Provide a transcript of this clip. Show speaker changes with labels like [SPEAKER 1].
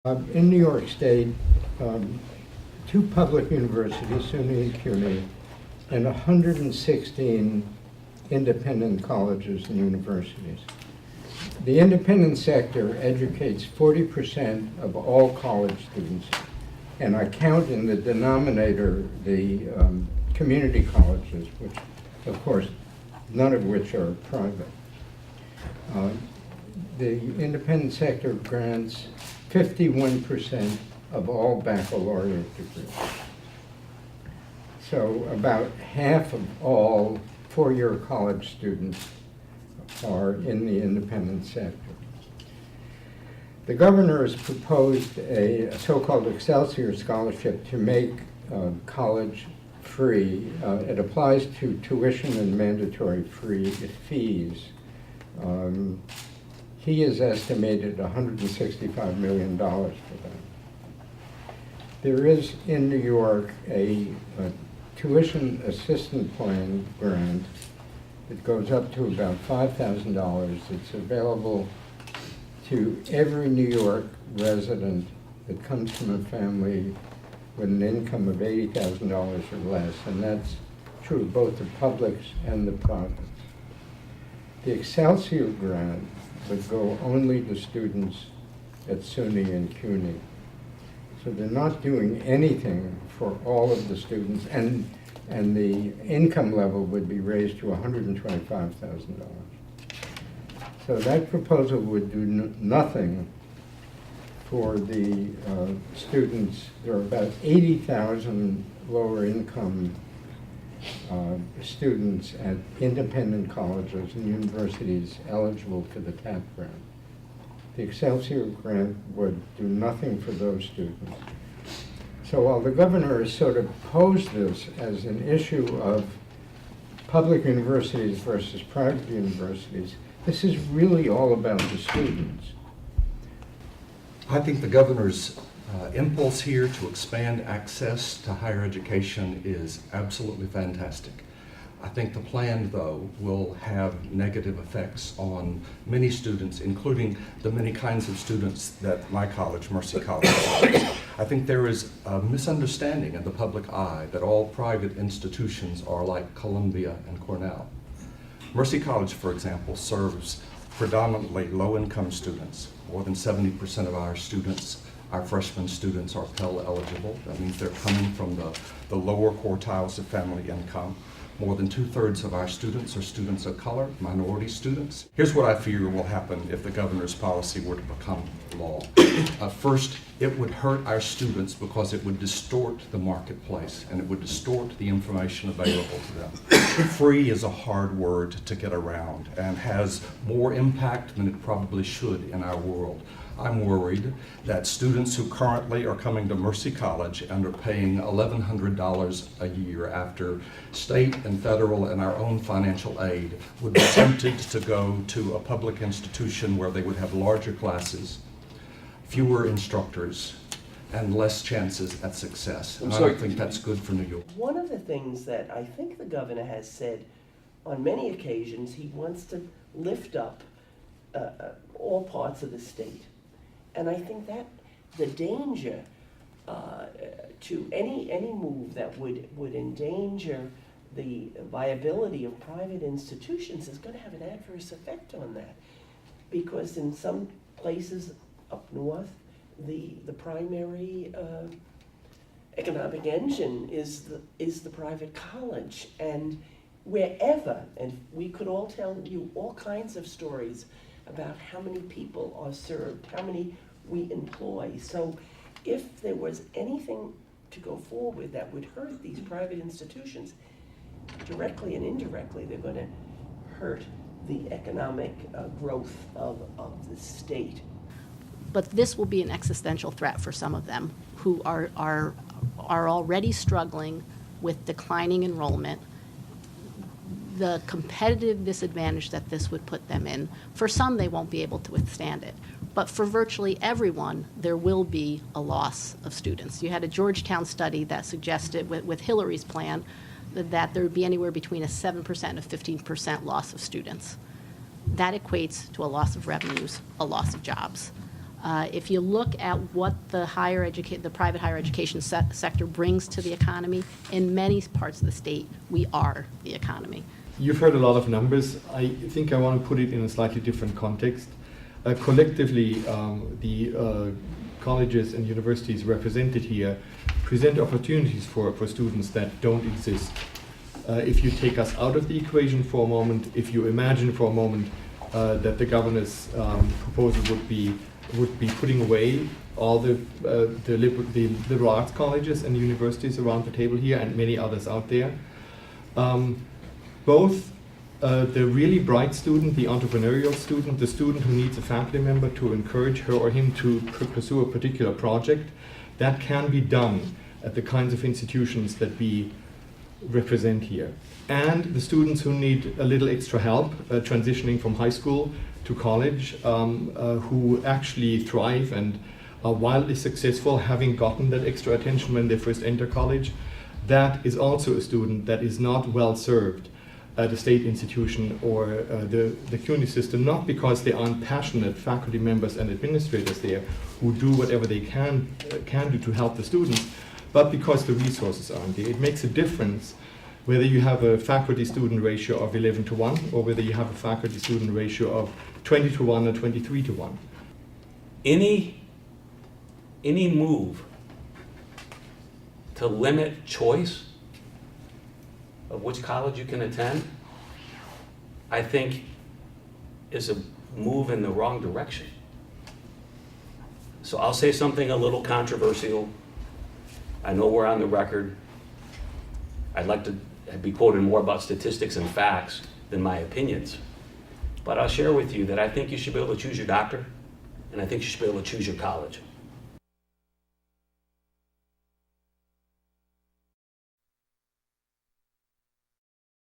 [SPEAKER 1] In New York State, two public universities, SUNY and CUNY, and 116 independent colleges and universities. The independent sector educates 40% of all college students, and I count in the denominator the community colleges, which, of course, none of which are private. The independent sector grants 51% of all baccalaureate degrees. So about half of all four-year college students are in the independent sector. The governor has proposed a so-called Excelsior Scholarship to make college free. It applies to tuition and mandatory fees. He has estimated $165 million for that. There is in New York a tuition assistance plan grant that goes up to about $5,000. It's available to every New York resident that comes from a family with an income of $80,000 or less, and that's true of both the publics and the privates. The Excelsior grant would go only to students at SUNY and CUNY. So they're not doing anything for all of the students, and the income level would be raised to $125,000. So that proposal would do nothing for the students. There are about 80,000 lower income students at independent colleges and universities eligible for the TAP grant. The Excelsior grant would do nothing for those students. So while the governor has sort of posed this as an issue of public universities versus private universities, this is really all about the students.
[SPEAKER 2] I think the governor's impulse here to expand access to higher education is absolutely fantastic. I think the plan, though, will have negative effects on many students, including the many kinds of students that my college, Mercy College, serves. I think there is a misunderstanding in the public eye that all private institutions are like Columbia and Cornell. Mercy College, for example, serves predominantly low-income students. More than 70% of our students, our freshman students, are Pell eligible. That means they're coming from the lower quartiles of family income. More than 2/3 of our students are students of color, minority students. Here's what I fear will happen if the governor's policy were to become law. First, it would hurt our students because it would distort the marketplace and it would distort the information available to them. Free is a hard word to get around and has more impact than it probably should in our world. I'm worried that students who currently are coming to Mercy College and are paying $1,100 a year after state and federal and our own financial aid would be tempted to go to a public institution where they would have larger classes, fewer instructors, and less chances at success. And I don't think that's good for New York.
[SPEAKER 3] One of the things that I think the governor has said on many occasions, he wants to lift up all parts of the state. And I think that the danger to any move that would endanger the viability of private institutions is going to have an adverse effect on that. Because in some places up north, the primary economic engine is the private college. And wherever, and we could all tell you all kinds of stories about how many people are served, how many we employ. So if there was anything to go forward that would hurt these private institutions, directly and indirectly, they're going to hurt the economic growth of the state.
[SPEAKER 4] But this will be an existential threat for some of them who are already struggling with declining enrollment, the competitive disadvantage that this would put them in. For some, they won't be able to withstand it. But for virtually everyone, there will be a loss of students. You had a Georgetown study that suggested, with Hillary's plan, that there would be anywhere between a 7% and a 15% loss of students. That equates to a loss of revenues, a loss of jobs. If you look at what the private higher education sector brings to the economy, in many parts of the state, we are the economy.
[SPEAKER 5] You've heard a lot of numbers. I think I want to put it in a slightly different context. Collectively, the colleges and universities represented here present opportunities for students that don't exist. If you take us out of the equation for a moment, if you imagine for a moment that the governor's proposal would be putting away all the liberal arts colleges and universities around the table here and many others out there, both the really bright student, the entrepreneurial student, the student who needs a faculty member to encourage her or him to pursue a particular project, that can be done at the kinds of institutions that we represent here. And the students who need a little extra help transitioning from high school to college, who actually thrive and are wildly successful, having gotten that extra attention when they first enter college, that is also a student that is not well served at a state institution or the CUNY system, not because they aren't passionate faculty members and administrators there who do whatever they can do to help the students, but because the resources aren't there. It makes a difference whether you have a faculty-student ratio of 11:1 or whether you have a faculty-student ratio of 20:1 or 23:1.
[SPEAKER 6] Any move to limit choice of which college you can attend, I think is a move in the wrong direction. So I'll say something a little controversial. I know we're on the record. I'd like to be quoted more about statistics and facts than my opinions. But I'll share with you that I think you should be able to choose your doctor, and I think you should be able to choose your college.